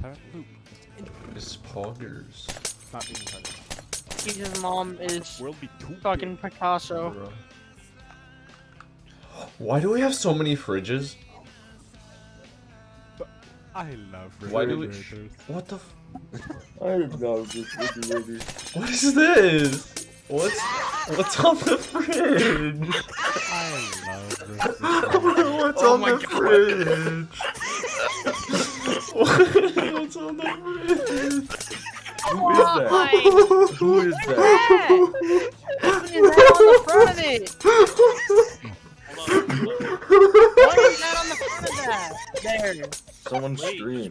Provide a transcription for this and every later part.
Silent Loop. It's poggers. Not being retarded. His mom is World be too fucking Picasso. Bruh. Why do we have so many fridges? I love Why do we- refrigerators. What the f- I love this refrigerator. What is this? What's on the fridge? I love refrigerators. What's Oh on my the God. fridge? What's on the fridge? Who is that? Who is that? What is that on the front of it? What is that on the front of that? There. Someone stream.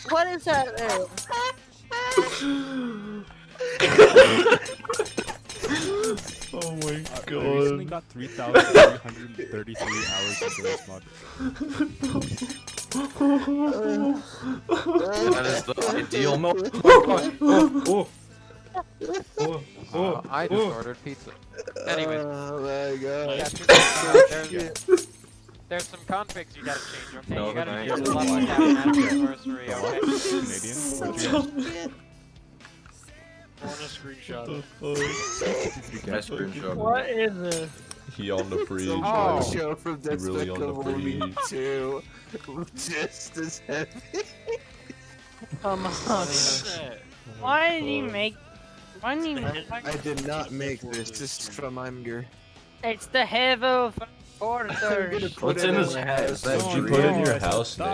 What is that there? Oh my I recently god. got 3,333 hours into this mod. That is the ideal mode. I just ordered pizza. Anyway, Oh my god. there's some configs you gotta change, okay? No, You gotta thank use you. the level cap anniversary, okay? Canadian? What'd you get? I want a screenshot. I screenshot. What is this? He on the fridge. Oh. bro. Show from He really on the Despicable Me fridge. 2. Just as heavy. Come on. Why did he make? Why didn't he make? I did not make this. This is from Imgur. It's the Hevo Porter. What's in his head? Is that Did you Dream? put in your house, Nate?